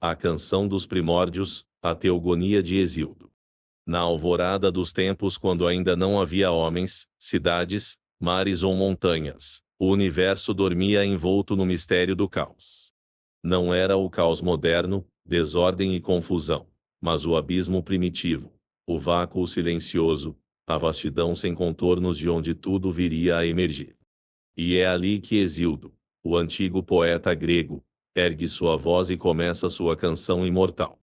A canção dos primórdios, a teogonia de Hesíodo. Na alvorada dos tempos, quando ainda não havia homens, cidades, mares ou montanhas, o universo dormia envolto no mistério do caos. Não era o caos moderno, desordem e confusão, mas o abismo primitivo, o vácuo silencioso, a vastidão sem contornos de onde tudo viria a emergir. E é ali que Hesíodo, o antigo poeta grego, ergue sua voz e começa sua canção imortal.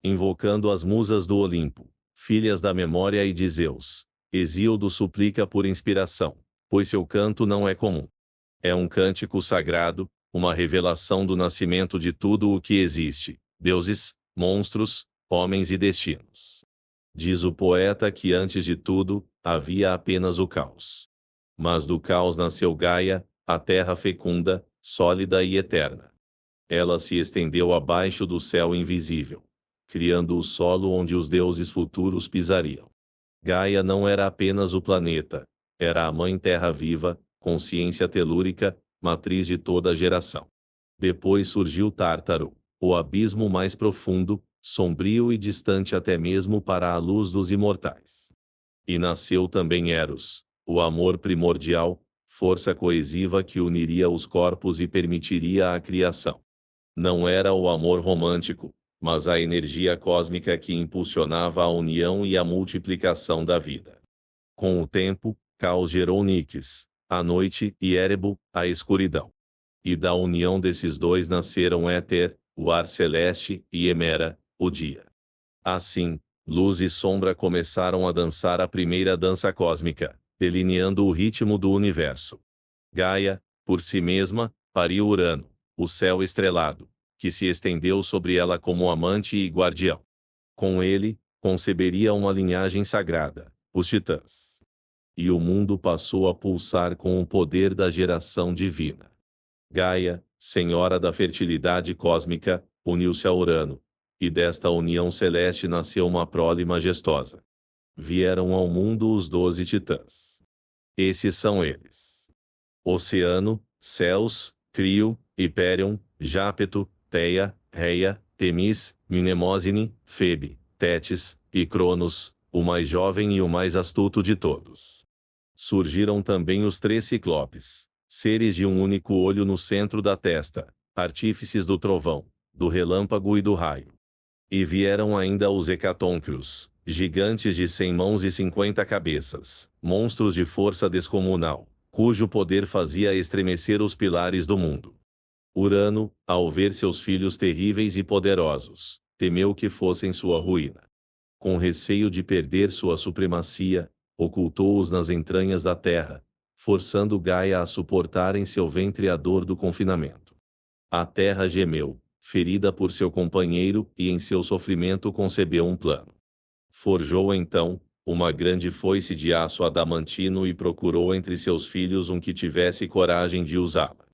Invocando as musas do Olimpo, filhas da memória e de Zeus, Hesíodo suplica por inspiração, pois seu canto não é comum. É um cântico sagrado, uma revelação do nascimento de tudo o que existe, deuses, monstros, homens e destinos. Diz o poeta que antes de tudo, havia apenas o caos. Mas do caos nasceu Gaia, a terra fecunda, sólida e eterna. Ela se estendeu abaixo do céu invisível, criando o solo onde os deuses futuros pisariam. Gaia não era apenas o planeta, era a mãe terra viva, consciência telúrica, matriz de toda a geração. Depois surgiu Tártaro, o abismo mais profundo, sombrio e distante até mesmo para a luz dos imortais. E nasceu também Eros, o amor primordial, força coesiva que uniria os corpos e permitiria a criação. Não era o amor romântico, mas a energia cósmica que impulsionava a união e a multiplicação da vida. Com o tempo, Caos gerou Nix, a noite, e Erebo, a escuridão. E da união desses dois nasceram Éter, o ar celeste, e Hemera, o dia. Assim, luz e sombra começaram a dançar a primeira dança cósmica, delineando o ritmo do universo. Gaia, por si mesma, pariu Urano, o céu estrelado, que se estendeu sobre ela como amante e guardião. Com ele, conceberia uma linhagem sagrada, os titãs. E o mundo passou a pulsar com o poder da geração divina. Gaia, senhora da fertilidade cósmica, uniu-se a Urano, e desta união celeste nasceu uma prole majestosa. Vieram ao mundo os 12 titãs. Esses são eles: Oceano, Céus, Crio, Hipérion, Jápeto, Teia, Reia, Temis, Mnemosine, Febe, Tétis, e Cronos, o mais jovem e o mais astuto de todos. Surgiram também os 3 ciclopes, seres de um único olho no centro da testa, artífices do trovão, do relâmpago e do raio. E vieram ainda os hecatônquios, gigantes de 100 mãos e 50 cabeças, monstros de força descomunal, cujo poder fazia estremecer os pilares do mundo. Urano, ao ver seus filhos terríveis e poderosos, temeu que fossem sua ruína. Com receio de perder sua supremacia, ocultou-os nas entranhas da terra, forçando Gaia a suportar em seu ventre a dor do confinamento. A terra gemeu, ferida por seu companheiro, e em seu sofrimento concebeu um plano. Forjou então uma grande foice de aço adamantino e procurou entre seus filhos um que tivesse coragem de usá-la.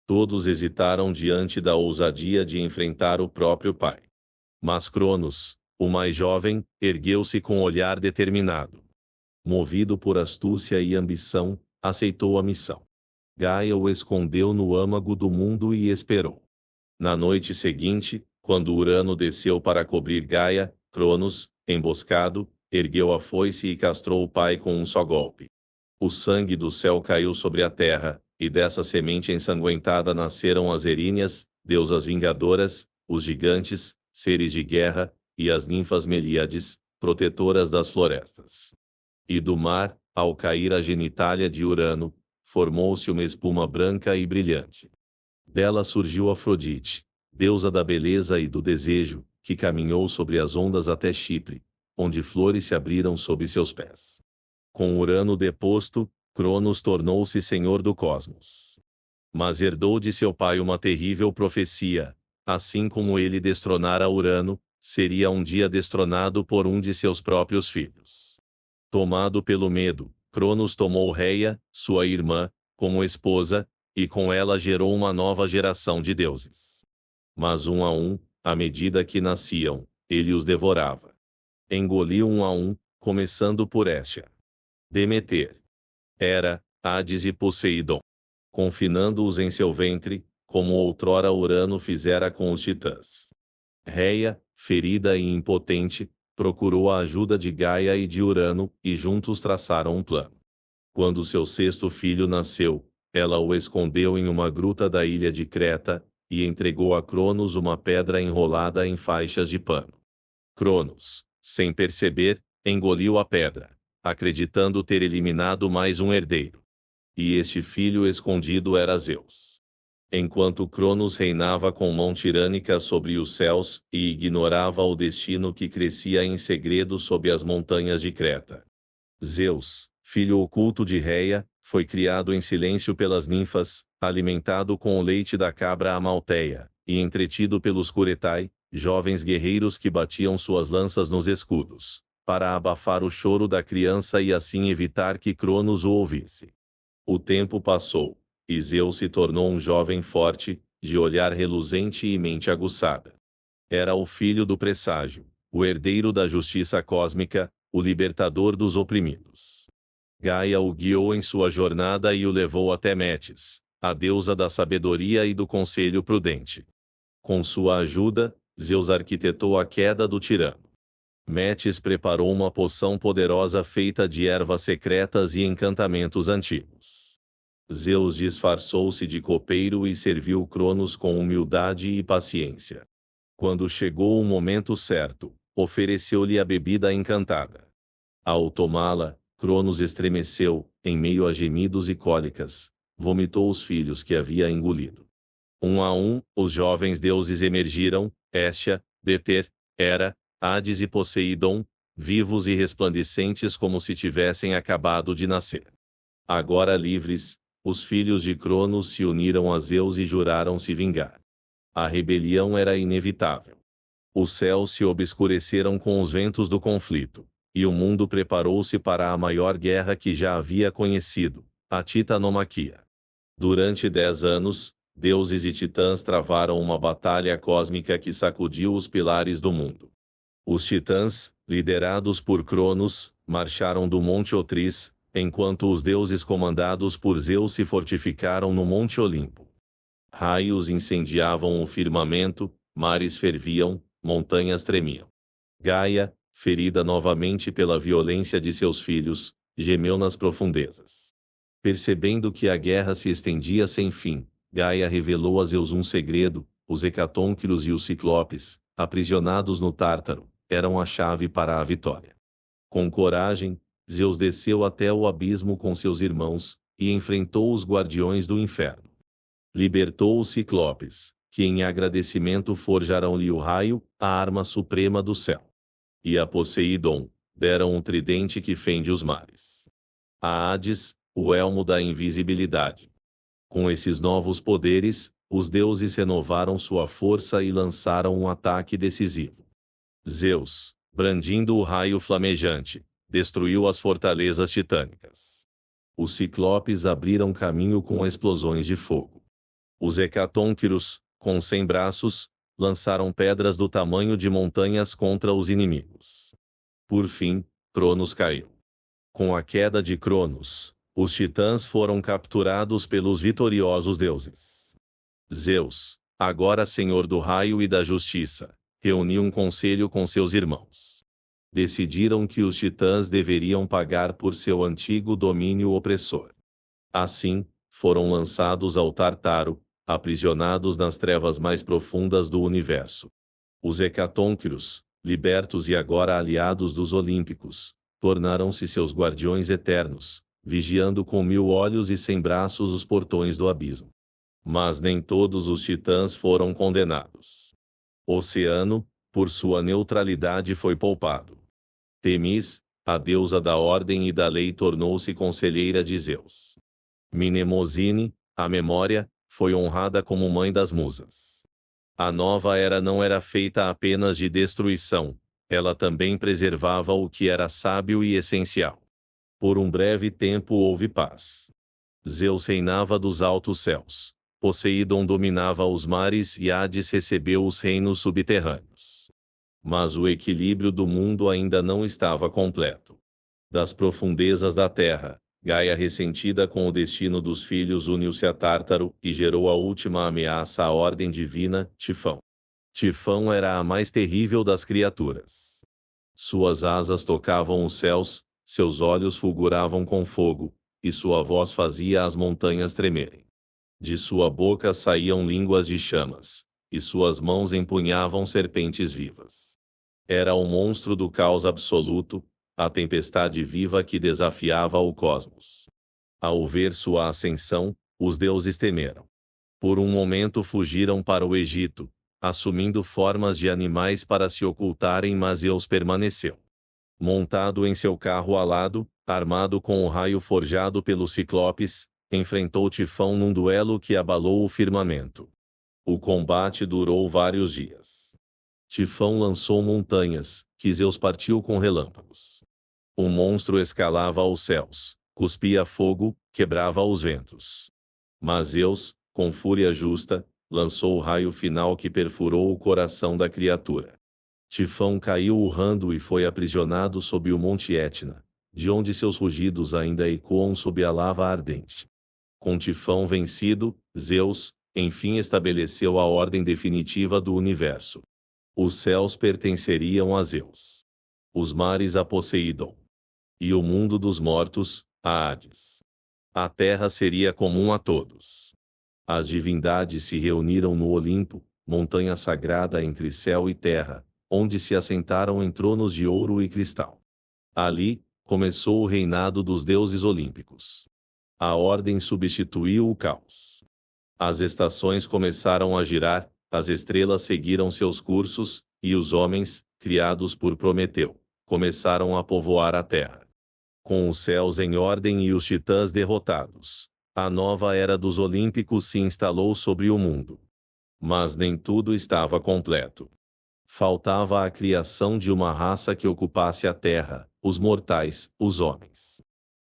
Todos hesitaram diante da ousadia de enfrentar o próprio pai. Mas Cronos, o mais jovem, ergueu-se com olhar determinado. Movido por astúcia e ambição, aceitou a missão. Gaia o escondeu no âmago do mundo e esperou. Na noite seguinte, quando Urano desceu para cobrir Gaia, Cronos, emboscado, ergueu a foice e castrou o pai com um só golpe. O sangue do céu caiu sobre a terra, e dessa semente ensanguentada nasceram as Eríneas, deusas vingadoras, os gigantes, seres de guerra, e as ninfas Melíades, protetoras das florestas. E do mar, ao cair a genitália de Urano, formou-se uma espuma branca e brilhante. Dela surgiu Afrodite, deusa da beleza e do desejo, que caminhou sobre as ondas até Chipre, onde flores se abriram sob seus pés. Com Urano deposto, Cronos tornou-se senhor do cosmos. Mas herdou de seu pai uma terrível profecia: assim como ele destronara Urano, seria um dia destronado por um de seus próprios filhos. Tomado pelo medo, Cronos tomou Reia, sua irmã, como esposa, e com ela gerou uma nova geração de deuses. Mas um a um, à medida que nasciam, ele os devorava. Engoliu um a um, começando por Hestia, Demeter, Hera, Hades e Poseidon, confinando-os em seu ventre, como outrora Urano fizera com os titãs. Reia, ferida e impotente, procurou a ajuda de Gaia e de Urano, e juntos traçaram um plano. Quando seu sexto filho nasceu, ela o escondeu em uma gruta da ilha de Creta, e entregou a Cronos uma pedra enrolada em faixas de pano. Cronos, sem perceber, engoliu a pedra, acreditando ter eliminado mais um herdeiro. E este filho escondido era Zeus. Enquanto Cronos reinava com mão tirânica sobre os céus, e ignorava o destino que crescia em segredo sob as montanhas de Creta. Zeus, filho oculto de Reia, foi criado em silêncio pelas ninfas, alimentado com o leite da cabra Amalteia, e entretido pelos Curetai, jovens guerreiros que batiam suas lanças nos escudos, para abafar o choro da criança e assim evitar que Cronos o ouvisse. O tempo passou, e Zeus se tornou um jovem forte, de olhar reluzente e mente aguçada. Era o filho do presságio, o herdeiro da justiça cósmica, o libertador dos oprimidos. Gaia o guiou em sua jornada e o levou até Metis, a deusa da sabedoria e do conselho prudente. Com sua ajuda, Zeus arquitetou a queda do tirano. Metis preparou uma poção poderosa feita de ervas secretas e encantamentos antigos. Zeus disfarçou-se de copeiro e serviu Cronos com humildade e paciência. Quando chegou o momento certo, ofereceu-lhe a bebida encantada. Ao tomá-la, Cronos estremeceu, em meio a gemidos e cólicas, vomitou os filhos que havia engolido. Um a um, os jovens deuses emergiram, Hestia, Deter, Hera, Hades e Poseidon, vivos e resplandecentes como se tivessem acabado de nascer. Agora livres, os filhos de Cronos se uniram a Zeus e juraram se vingar. A rebelião era inevitável. Os céus se obscureceram com os ventos do conflito, e o mundo preparou-se para a maior guerra que já havia conhecido, a Titanomaquia. Durante 10 anos, deuses e titãs travaram uma batalha cósmica que sacudiu os pilares do mundo. Os titãs, liderados por Cronos, marcharam do Monte Otris, enquanto os deuses comandados por Zeus se fortificaram no Monte Olimpo. Raios incendiavam o firmamento, mares ferviam, montanhas tremiam. Gaia, ferida novamente pela violência de seus filhos, gemeu nas profundezas. Percebendo que a guerra se estendia sem fim, Gaia revelou a Zeus um segredo: os hecatônquiros e os ciclopes, aprisionados no Tártaro, eram a chave para a vitória. Com coragem, Zeus desceu até o abismo com seus irmãos, e enfrentou os guardiões do inferno. Libertou os ciclopes, que em agradecimento forjaram-lhe o raio, a arma suprema do céu. E a Poseidon, deram um tridente que fende os mares. A Hades, o elmo da invisibilidade. Com esses novos poderes, os deuses renovaram sua força e lançaram um ataque decisivo. Zeus, brandindo o raio flamejante, destruiu as fortalezas titânicas. Os ciclopes abriram caminho com explosões de fogo. Os hecatônquiros, com 100 braços, lançaram pedras do tamanho de montanhas contra os inimigos. Por fim, Cronos caiu. Com a queda de Cronos, os titãs foram capturados pelos vitoriosos deuses. Zeus, agora senhor do raio e da justiça, reuniu um conselho com seus irmãos. Decidiram que os titãs deveriam pagar por seu antigo domínio opressor. Assim, foram lançados ao Tártaro, aprisionados nas trevas mais profundas do universo. Os hecatônquiros, libertos e agora aliados dos olímpicos, tornaram-se seus guardiões eternos, vigiando com 1000 olhos e 100 braços os portões do abismo. Mas nem todos os titãs foram condenados. Oceano, por sua neutralidade, foi poupado. Temis, a deusa da ordem e da lei, tornou-se conselheira de Zeus. Mnemosine, a memória, foi honrada como mãe das musas. A nova era não era feita apenas de destruição, ela também preservava o que era sábio e essencial. Por um breve tempo houve paz. Zeus reinava dos altos céus, Poseidon dominava os mares e Hades recebeu os reinos subterrâneos. Mas o equilíbrio do mundo ainda não estava completo. Das profundezas da terra, Gaia, ressentida com o destino dos filhos, uniu-se a Tártaro e gerou a última ameaça à ordem divina, Tifão. Tifão era a mais terrível das criaturas. Suas asas tocavam os céus, seus olhos fulguravam com fogo, e sua voz fazia as montanhas tremerem. De sua boca saíam línguas de chamas, e suas mãos empunhavam serpentes vivas. Era o monstro do caos absoluto, a tempestade viva que desafiava o cosmos. Ao ver sua ascensão, os deuses temeram. Por um momento fugiram para o Egito, assumindo formas de animais para se ocultarem, mas Zeus permaneceu. Montado em seu carro alado, armado com o raio forjado pelos ciclopes, enfrentou Tifão num duelo que abalou o firmamento. O combate durou vários dias. Tifão lançou montanhas, que Zeus partiu com relâmpagos. O monstro escalava os céus, cuspia fogo, quebrava os ventos. Mas Zeus, com fúria justa, lançou o raio final que perfurou o coração da criatura. Tifão caiu urrando e foi aprisionado sob o Monte Etna, de onde seus rugidos ainda ecoam sob a lava ardente. Com Tifão vencido, Zeus, enfim, estabeleceu a ordem definitiva do universo. Os céus pertenceriam a Zeus. Os mares a Poseidon. E o mundo dos mortos, a Hades. A terra seria comum a todos. As divindades se reuniram no Olimpo, montanha sagrada entre céu e terra, onde se assentaram em tronos de ouro e cristal. Ali, começou o reinado dos deuses olímpicos. A ordem substituiu o caos. As estações começaram a girar, as estrelas seguiram seus cursos, e os homens, criados por Prometeu, começaram a povoar a terra. Com os céus em ordem e os titãs derrotados, a nova era dos olímpicos se instalou sobre o mundo. Mas nem tudo estava completo. Faltava a criação de uma raça que ocupasse a terra, os mortais, os homens.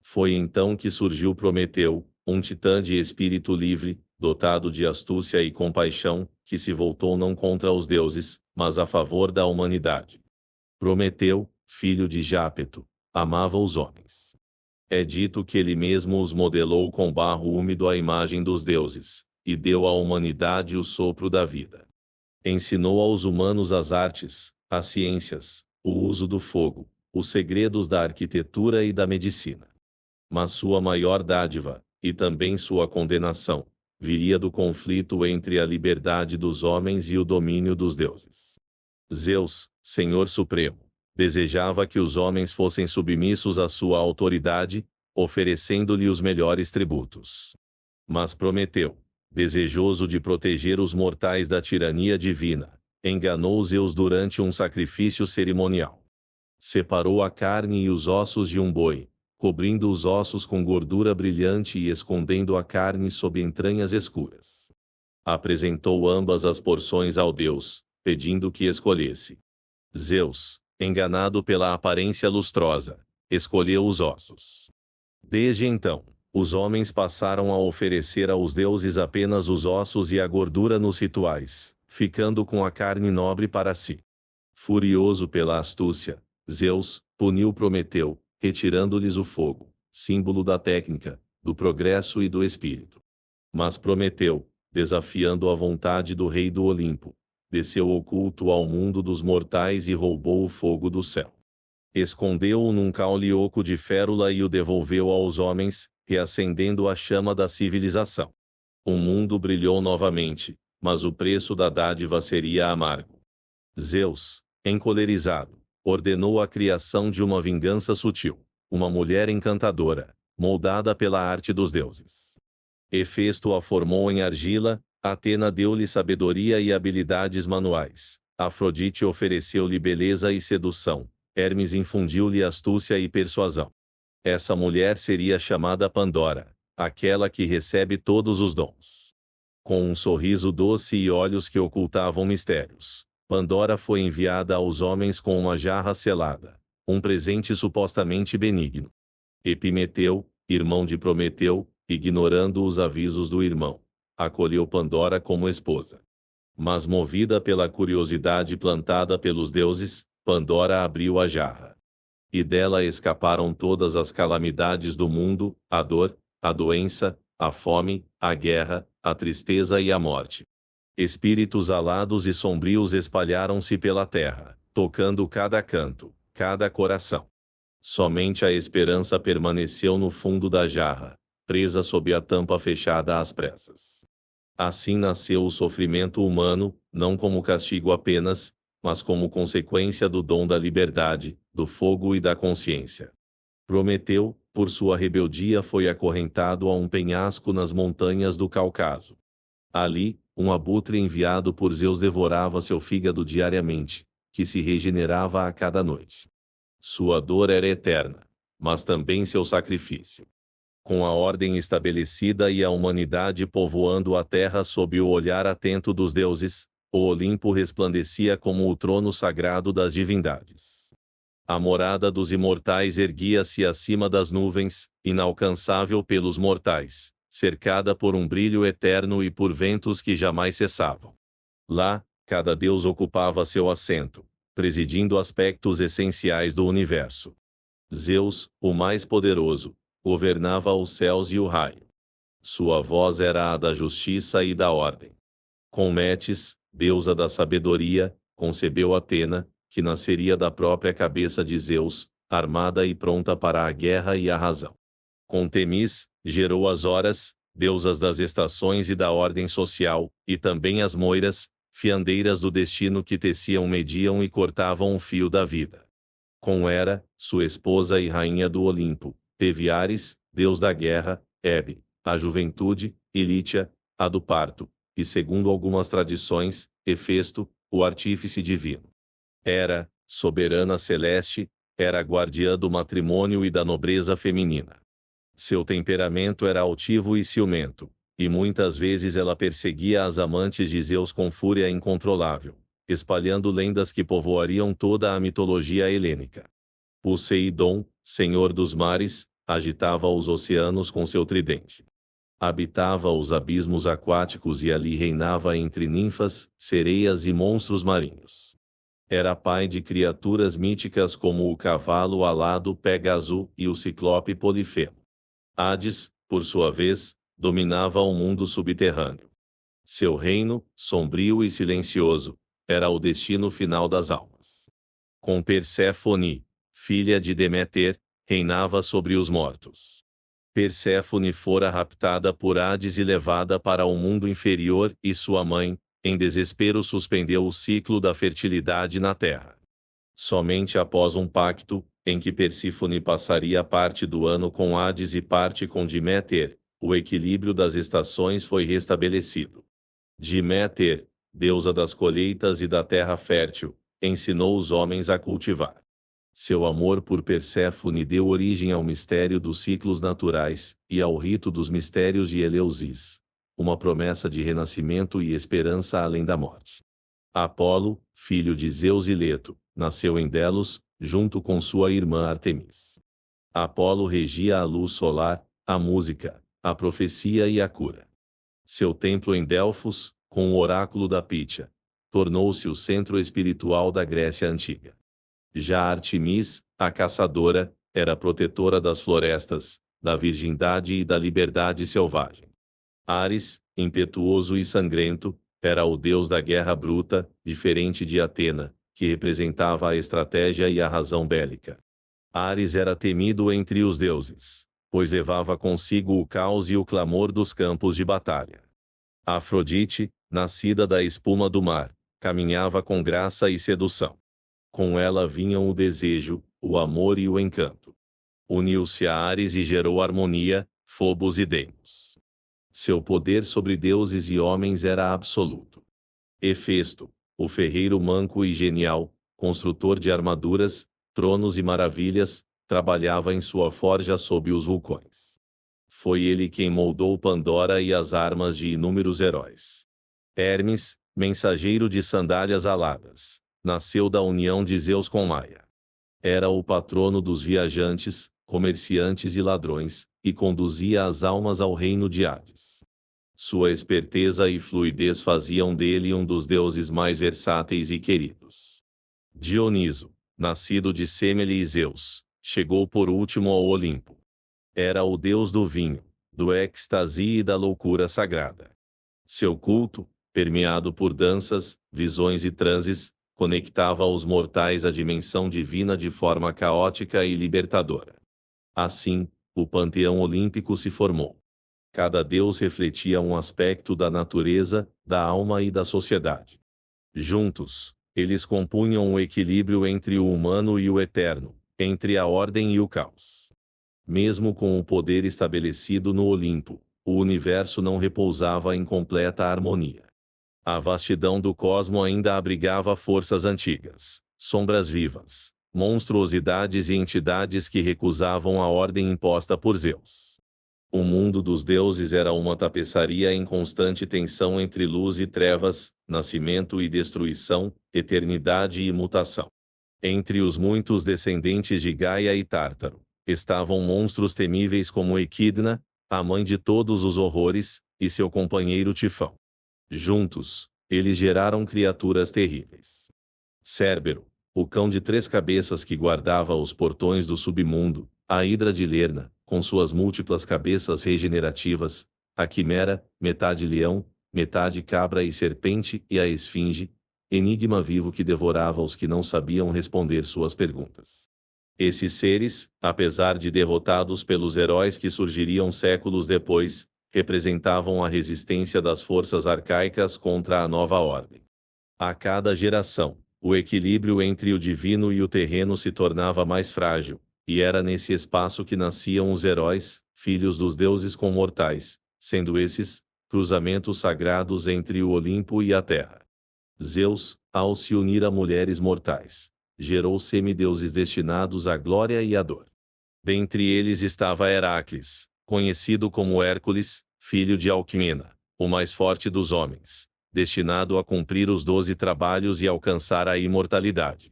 Foi então que surgiu Prometeu, um titã de espírito livre, dotado de astúcia e compaixão, que se voltou não contra os deuses, mas a favor da humanidade. Prometeu, filho de Jápeto, amava os homens. É dito que ele mesmo os modelou com barro úmido à imagem dos deuses, e deu à humanidade o sopro da vida. Ensinou aos humanos as artes, as ciências, o uso do fogo, os segredos da arquitetura e da medicina. Mas sua maior dádiva, e também sua condenação, viria do conflito entre a liberdade dos homens e o domínio dos deuses. Zeus, Senhor Supremo, desejava que os homens fossem submissos à sua autoridade, oferecendo-lhe os melhores tributos. Mas Prometeu, desejoso de proteger os mortais da tirania divina, enganou Zeus durante um sacrifício cerimonial. Separou a carne e os ossos de um boi, cobrindo os ossos com gordura brilhante e escondendo a carne sob entranhas escuras. Apresentou ambas as porções ao deus, pedindo que escolhesse. Zeus, enganado pela aparência lustrosa, escolheu os ossos. Desde então, os homens passaram a oferecer aos deuses apenas os ossos e a gordura nos rituais, ficando com a carne nobre para si. Furioso pela astúcia, Zeus puniu Prometeu, retirando-lhes o fogo, símbolo da técnica, do progresso e do espírito. Mas Prometeu, desafiando a vontade do rei do Olimpo, desceu oculto ao mundo dos mortais e roubou o fogo do céu. Escondeu-o num caule oco de férula e o devolveu aos homens, reacendendo a chama da civilização. O mundo brilhou novamente, mas o preço da dádiva seria amargo. Zeus, encolerizado, ordenou a criação de uma vingança sutil, uma mulher encantadora, moldada pela arte dos deuses. Hefesto a formou em argila, Atena deu-lhe sabedoria e habilidades manuais, Afrodite ofereceu-lhe beleza e sedução, Hermes infundiu-lhe astúcia e persuasão. Essa mulher seria chamada Pandora, aquela que recebe todos os dons. Com um sorriso doce e olhos que ocultavam mistérios, Pandora foi enviada aos homens com uma jarra selada, um presente supostamente benigno. Epimeteu, irmão de Prometeu, ignorando os avisos do irmão, acolheu Pandora como esposa. Mas movida pela curiosidade plantada pelos deuses, Pandora abriu a jarra. E dela escaparam todas as calamidades do mundo, a dor, a doença, a fome, a guerra, a tristeza e a morte. Espíritos alados e sombrios espalharam-se pela terra, tocando cada canto, cada coração. Somente a esperança permaneceu no fundo da jarra, presa sob a tampa fechada às pressas. Assim nasceu o sofrimento humano, não como castigo apenas, mas como consequência do dom da liberdade, do fogo e da consciência. Prometeu, por sua rebeldia, foi acorrentado a um penhasco nas montanhas do Cáucaso. Ali, um abutre enviado por Zeus devorava seu fígado diariamente, que se regenerava a cada noite. Sua dor era eterna, mas também seu sacrifício. Com a ordem estabelecida e a humanidade povoando a terra sob o olhar atento dos deuses, o Olimpo resplandecia como o trono sagrado das divindades. A morada dos imortais erguia-se acima das nuvens, inalcançável pelos mortais, cercada por um brilho eterno e por ventos que jamais cessavam. Lá, cada deus ocupava seu assento, presidindo aspectos essenciais do universo. Zeus, o mais poderoso, governava os céus e o raio. Sua voz era a da justiça e da ordem. Com Metis, deusa da sabedoria, concebeu Atena, que nasceria da própria cabeça de Zeus, armada e pronta para a guerra e a razão. Com Temis, gerou as horas, deusas das estações e da ordem social, e também as moiras, fiandeiras do destino que teciam, mediam e cortavam o fio da vida. Com Hera, sua esposa e rainha do Olimpo, teve Ares, deus da guerra, Hebe, a juventude, e Lítia, a do parto, e segundo algumas tradições, Hefesto, o artífice divino. Hera, soberana celeste, era guardiã do matrimônio e da nobreza feminina. Seu temperamento era altivo e ciumento, e muitas vezes ela perseguia as amantes de Zeus com fúria incontrolável, espalhando lendas que povoariam toda a mitologia helênica. Poseidon, senhor dos mares, agitava os oceanos com seu tridente. Habitava os abismos aquáticos e ali reinava entre ninfas, sereias e monstros marinhos. Era pai de criaturas míticas como o cavalo alado Pégaso e o ciclope Polifemo. Hades, por sua vez, dominava o mundo subterrâneo. Seu reino, sombrio e silencioso, era o destino final das almas. Com Perséfone, filha de Deméter, reinava sobre os mortos. Perséfone fora raptada por Hades e levada para o mundo inferior, e sua mãe, em desespero, suspendeu o ciclo da fertilidade na terra. Somente após um pacto, em que Persífone passaria parte do ano com Hades e parte com Deméter, o equilíbrio das estações foi restabelecido. Deméter, deusa das colheitas e da terra fértil, ensinou os homens a cultivar. Seu amor por Perséfone deu origem ao mistério dos ciclos naturais, e ao rito dos mistérios de Eleusis, uma promessa de renascimento e esperança além da morte. Apolo, filho de Zeus e Leto, nasceu em Delos, junto com sua irmã Artemis. Apolo regia a luz solar, a música, a profecia e a cura. Seu templo em Delfos, com o oráculo da Pítia, tornou-se o centro espiritual da Grécia Antiga. Já Artemis, a caçadora, era protetora das florestas, da virgindade e da liberdade selvagem. Ares, impetuoso e sangrento, era o deus da guerra bruta, diferente de Atena, que representava a estratégia e a razão bélica. Ares era temido entre os deuses, pois levava consigo o caos e o clamor dos campos de batalha. Afrodite, nascida da espuma do mar, caminhava com graça e sedução. Com ela vinham o desejo, o amor e o encanto. Uniu-se a Ares e gerou harmonia, Fobos e Deimos. Seu poder sobre deuses e homens era absoluto. Hefesto, o ferreiro manco e genial, construtor de armaduras, tronos e maravilhas, trabalhava em sua forja sob os vulcões. Foi ele quem moldou Pandora e as armas de inúmeros heróis. Hermes, mensageiro de sandálias aladas, nasceu da união de Zeus com Maia. Era o patrono dos viajantes, comerciantes e ladrões, e conduzia as almas ao reino de Hades. Sua esperteza e fluidez faziam dele um dos deuses mais versáteis e queridos. Dioniso, nascido de Semele e Zeus, chegou por último ao Olimpo. Era o deus do vinho, do êxtase e da loucura sagrada. Seu culto, permeado por danças, visões e transes, conectava os mortais à dimensão divina de forma caótica e libertadora. Assim, o panteão olímpico se formou. Cada deus refletia um aspecto da natureza, da alma e da sociedade. Juntos, eles compunham o equilíbrio entre o humano e o eterno, entre a ordem e o caos. Mesmo com o poder estabelecido no Olimpo, o universo não repousava em completa harmonia. A vastidão do cosmo ainda abrigava forças antigas, sombras vivas, monstruosidades e entidades que recusavam a ordem imposta por Zeus. O mundo dos deuses era uma tapeçaria em constante tensão entre luz e trevas, nascimento e destruição, eternidade e mutação. Entre os muitos descendentes de Gaia e Tártaro, estavam monstros temíveis como Equidna, a mãe de todos os horrores, e seu companheiro Tifão. Juntos, eles geraram criaturas terríveis. Cérbero, o cão de 3 cabeças que guardava os portões do submundo, a Hidra de Lerna, com suas múltiplas cabeças regenerativas, a Quimera, metade leão, metade cabra e serpente, e a Esfinge, enigma vivo que devorava os que não sabiam responder suas perguntas. Esses seres, apesar de derrotados pelos heróis que surgiriam séculos depois, representavam a resistência das forças arcaicas contra a nova ordem. A cada geração, o equilíbrio entre o divino e o terreno se tornava mais frágil, e era nesse espaço que nasciam os heróis, filhos dos deuses com mortais, sendo esses, cruzamentos sagrados entre o Olimpo e a Terra. Zeus, ao se unir a mulheres mortais, gerou semideuses destinados à glória e à dor. Dentre eles estava Heracles, conhecido como Hércules, filho de Alcmena, o mais forte dos homens, destinado a cumprir os 12 trabalhos e alcançar a imortalidade.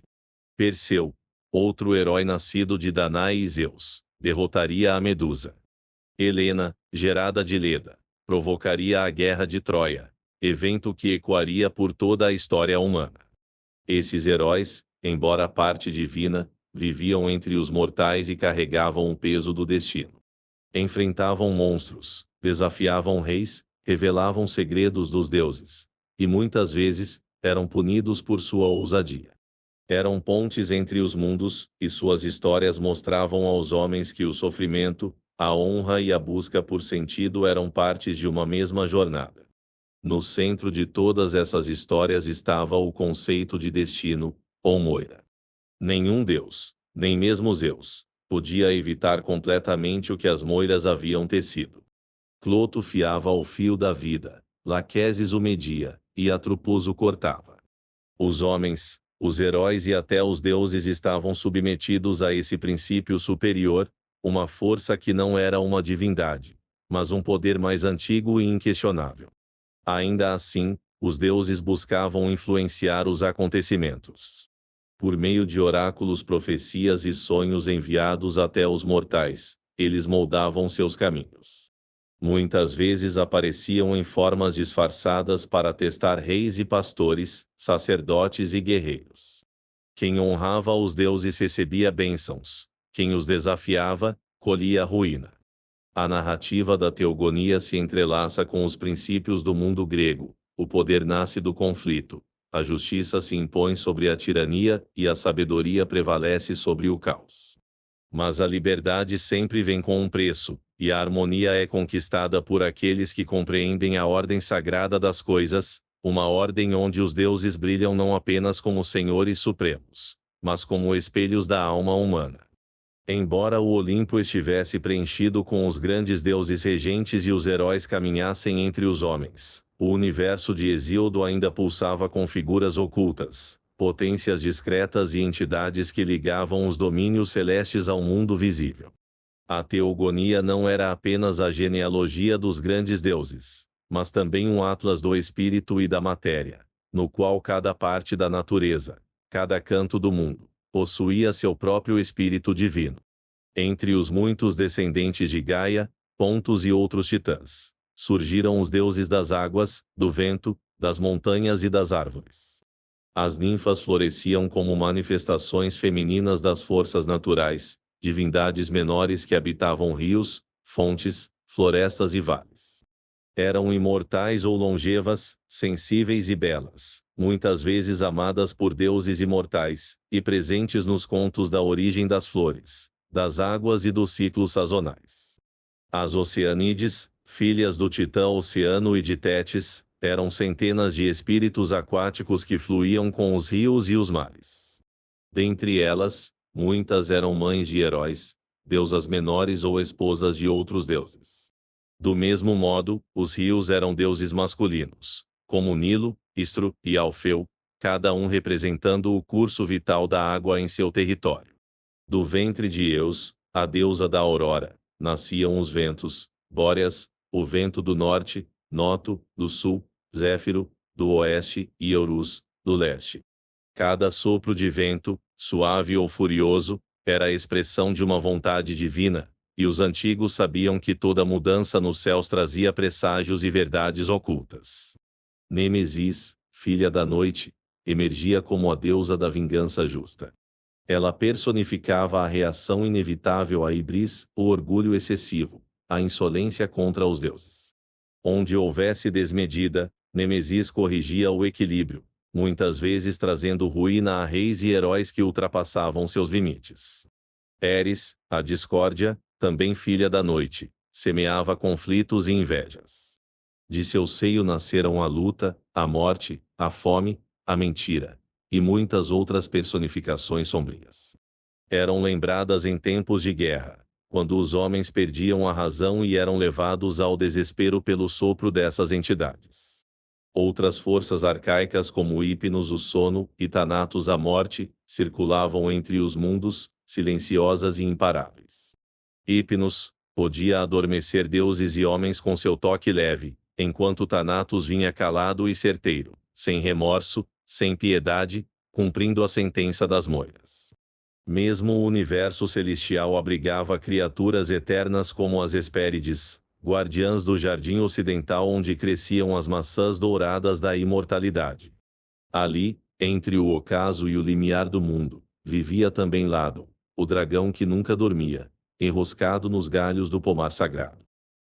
Perseu, outro herói nascido de Danae e Zeus, derrotaria a Medusa. Helena, gerada de Leda, provocaria a Guerra de Troia, evento que ecoaria por toda a história humana. Esses heróis, embora parte divina, viviam entre os mortais e carregavam o peso do destino. Enfrentavam monstros, desafiavam reis, revelavam segredos dos deuses, e muitas vezes, eram punidos por sua ousadia. Eram pontes entre os mundos, e suas histórias mostravam aos homens que o sofrimento, a honra e a busca por sentido eram partes de uma mesma jornada. No centro de todas essas histórias estava o conceito de destino, ou moira. Nenhum deus, nem mesmo Zeus, podia evitar completamente o que as moiras haviam tecido. Cloto fiava ao fio da vida, Laquesis o media, e Atropos o cortava. Os homens, os heróis e até os deuses estavam submetidos a esse princípio superior, uma força que não era uma divindade, mas um poder mais antigo e inquestionável. Ainda assim, os deuses buscavam influenciar os acontecimentos. Por meio de oráculos, profecias e sonhos enviados até os mortais, eles moldavam seus caminhos. Muitas vezes apareciam em formas disfarçadas para testar reis e pastores, sacerdotes e guerreiros. Quem honrava os deuses recebia bênçãos, quem os desafiava, colhia a ruína. A narrativa da teogonia se entrelaça com os princípios do mundo grego, o poder nasce do conflito, a justiça se impõe sobre a tirania e a sabedoria prevalece sobre o caos. Mas a liberdade sempre vem com um preço, e a harmonia é conquistada por aqueles que compreendem a ordem sagrada das coisas, uma ordem onde os deuses brilham não apenas como senhores supremos, mas como espelhos da alma humana. Embora o Olimpo estivesse preenchido com os grandes deuses regentes e os heróis caminhassem entre os homens, o universo de Hesíodo ainda pulsava com figuras ocultas, potências discretas e entidades que ligavam os domínios celestes ao mundo visível. A teogonia não era apenas a genealogia dos grandes deuses, mas também um atlas do espírito e da matéria, no qual cada parte da natureza, cada canto do mundo, possuía seu próprio espírito divino. Entre os muitos descendentes de Gaia, Pontos e outros titãs, surgiram os deuses das águas, do vento, das montanhas e das árvores. As ninfas floresciam como manifestações femininas das forças naturais, divindades menores que habitavam rios, fontes, florestas e vales. Eram imortais ou longevas, sensíveis e belas, muitas vezes amadas por deuses imortais, e presentes nos contos da origem das flores, das águas e dos ciclos sazonais. As Oceanídees, filhas do titã Oceano e de Tétis, eram centenas de espíritos aquáticos que fluíam com os rios e os mares. Dentre elas, muitas eram mães de heróis, deusas menores ou esposas de outros deuses. Do mesmo modo, os rios eram deuses masculinos, como Nilo, Istro e Alfeu, cada um representando o curso vital da água em seu território. Do ventre de Eos, a deusa da aurora, nasciam os ventos, Bóreas, o vento do norte, Noto, do sul, Zéfiro, do oeste, e Eurus, do leste. Cada sopro de vento, suave ou furioso, era a expressão de uma vontade divina, e os antigos sabiam que toda mudança nos céus trazia presságios e verdades ocultas. Nêmesis, filha da noite, emergia como a deusa da vingança justa. Ela personificava a reação inevitável à hibris, o orgulho excessivo, a insolência contra os deuses. Onde houvesse desmedida, Nêmesis corrigia o equilíbrio, muitas vezes trazendo ruína a reis e heróis que ultrapassavam seus limites. Eris, a discórdia, também filha da noite, semeava conflitos e invejas. De seu seio nasceram a luta, a morte, a fome, a mentira, e muitas outras personificações sombrias. Eram lembradas em tempos de guerra, quando os homens perdiam a razão e eram levados ao desespero pelo sopro dessas entidades. Outras forças arcaicas como Hipnos o sono e Thanatos a morte, circulavam entre os mundos, silenciosas e imparáveis. Hipnos podia adormecer deuses e homens com seu toque leve, enquanto Thanatos vinha calado e certeiro, sem remorso, sem piedade, cumprindo a sentença das moiras. Mesmo o universo celestial abrigava criaturas eternas como as Hespérides, guardiãs do jardim ocidental onde cresciam as maçãs douradas da imortalidade. Ali, entre o ocaso e o limiar do mundo, vivia também Ladon, o dragão que nunca dormia, enroscado nos galhos do pomar sagrado.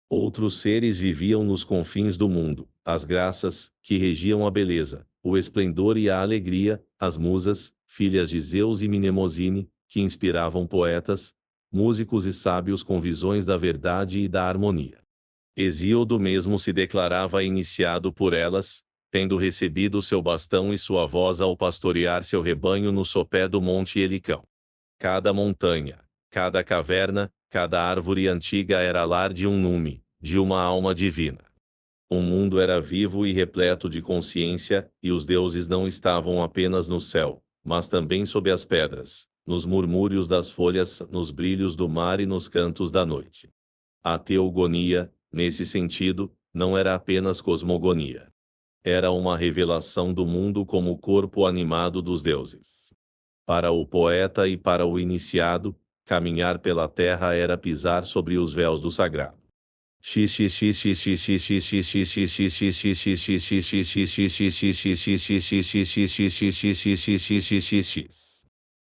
Outros seres viviam nos confins do mundo, as graças, que regiam a beleza, o esplendor e a alegria, as musas, filhas de Zeus e Mnemosine, que inspiravam poetas, músicos e sábios com visões da verdade e da harmonia. Hesíodo mesmo se declarava iniciado por elas, tendo recebido seu bastão e sua voz ao pastorear seu rebanho no sopé do Monte Helicão. Cada montanha, cada caverna, cada árvore antiga era lar de um nume, de uma alma divina. O mundo era vivo e repleto de consciência, e os deuses não estavam apenas no céu, mas também sob as pedras, nos murmúrios das folhas, nos brilhos do mar e nos cantos da noite. A teogonia, nesse sentido, não era apenas cosmogonia. Era uma revelação do mundo como o corpo animado dos deuses. Para o poeta e para o iniciado, caminhar pela terra era pisar sobre os véus do sagrado.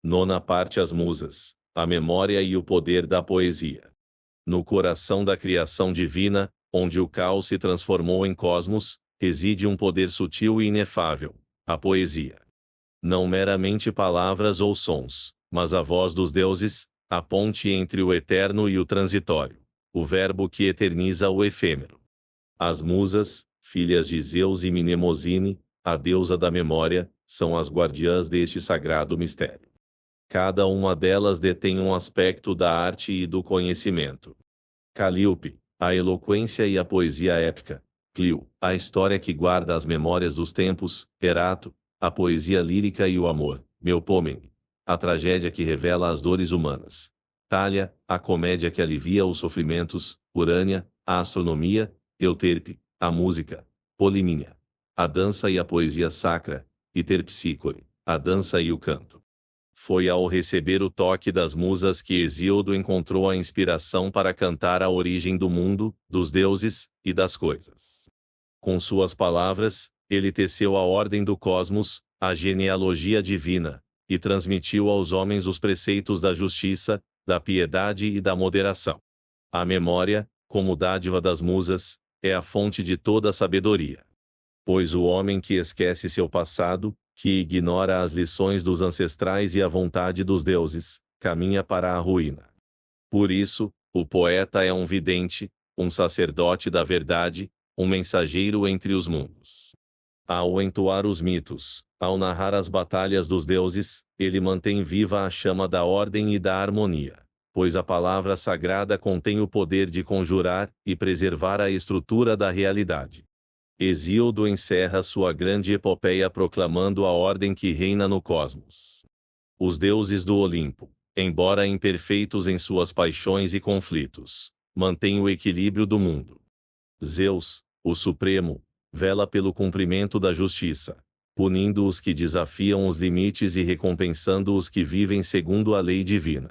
Nona parte: as musas, a memória e o poder da poesia. No coração da criação divina, onde o caos se transformou em cosmos, reside um poder sutil e inefável, a poesia. Não meramente palavras ou sons, mas a voz dos deuses, a ponte entre o eterno e o transitório, o verbo que eterniza o efêmero. As musas, filhas de Zeus e Mnemosine, a deusa da memória, são as guardiãs deste sagrado mistério. Cada uma delas detém um aspecto da arte e do conhecimento. Calíope, a eloquência e a poesia épica. Clio, a história que guarda as memórias dos tempos. Erato, a poesia lírica e o amor. Melpomene, a tragédia que revela as dores humanas. Thalia, a comédia que alivia os sofrimentos. Urânia, a astronomia. Euterpe, a música. Polimínia, a dança e a poesia sacra. E Terpsícore, a dança e o canto. Foi ao receber o toque das musas que Hesíodo encontrou a inspiração para cantar a origem do mundo, dos deuses e das coisas. Com suas palavras, ele teceu a ordem do cosmos, a genealogia divina, e transmitiu aos homens os preceitos da justiça, da piedade e da moderação. A memória, como dádiva das musas, é a fonte de toda a sabedoria. Pois o homem que esquece seu passado, que ignora as lições dos ancestrais e a vontade dos deuses, caminha para a ruína. Por isso, o poeta é um vidente, um sacerdote da verdade, um mensageiro entre os mundos. Ao entoar os mitos, ao narrar as batalhas dos deuses, ele mantém viva a chama da ordem e da harmonia, pois a palavra sagrada contém o poder de conjurar e preservar a estrutura da realidade. Hesíodo encerra sua grande epopeia proclamando a ordem que reina no cosmos. Os deuses do Olimpo, embora imperfeitos em suas paixões e conflitos, mantêm o equilíbrio do mundo. Zeus, o Supremo, vela pelo cumprimento da justiça, punindo os que desafiam os limites e recompensando os que vivem segundo a lei divina.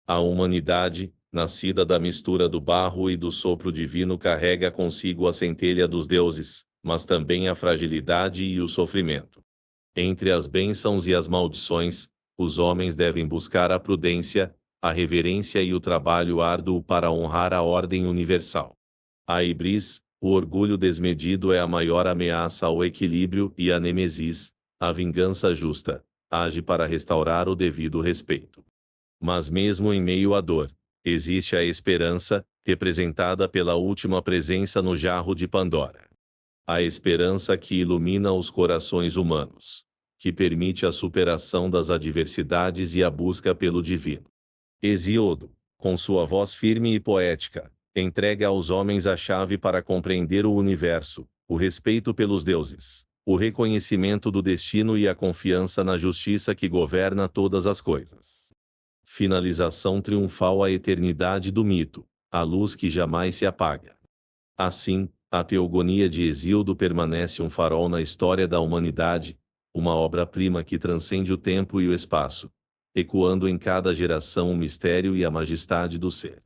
A humanidade, nascida da mistura do barro e do sopro divino, carrega consigo a centelha dos deuses, mas também a fragilidade e o sofrimento. Entre as bênçãos e as maldições, os homens devem buscar a prudência, a reverência e o trabalho árduo para honrar a ordem universal. A hibris, o orgulho desmedido, é a maior ameaça ao equilíbrio, e a nêmesis, a vingança justa, age para restaurar o devido respeito. Mas mesmo em meio à dor, existe a esperança, representada pela última presença no jarro de Pandora. A esperança que ilumina os corações humanos, que permite a superação das adversidades e a busca pelo divino. Hesíodo, com sua voz firme e poética, entrega aos homens a chave para compreender o universo, o respeito pelos deuses, o reconhecimento do destino e a confiança na justiça que governa todas as coisas. Finalização triunfal: a eternidade do mito, a luz que jamais se apaga. Assim, a Teogonia de Hesíodo permanece um farol na história da humanidade, uma obra-prima que transcende o tempo e o espaço, ecoando em cada geração o mistério e a majestade do ser.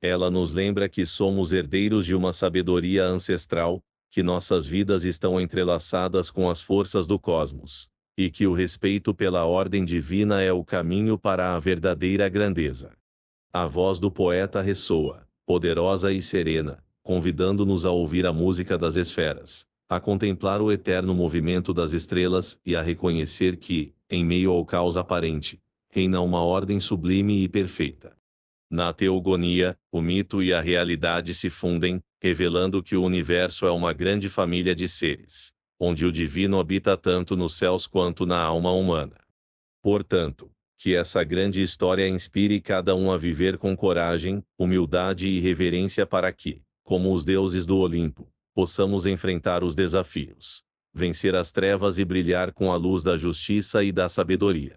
Ela nos lembra que somos herdeiros de uma sabedoria ancestral, que nossas vidas estão entrelaçadas com as forças do cosmos, e que o respeito pela ordem divina é o caminho para a verdadeira grandeza. A voz do poeta ressoa, poderosa e serena, convidando-nos a ouvir a música das esferas, a contemplar o eterno movimento das estrelas e a reconhecer que, em meio ao caos aparente, reina uma ordem sublime e perfeita. Na Teogonia, o mito e a realidade se fundem, revelando que o universo é uma grande família de seres, onde o divino habita tanto nos céus quanto na alma humana. Portanto, que essa grande história inspire cada um a viver com coragem, humildade e reverência para que, como os deuses do Olimpo, possamos enfrentar os desafios, vencer as trevas e brilhar com a luz da justiça e da sabedoria.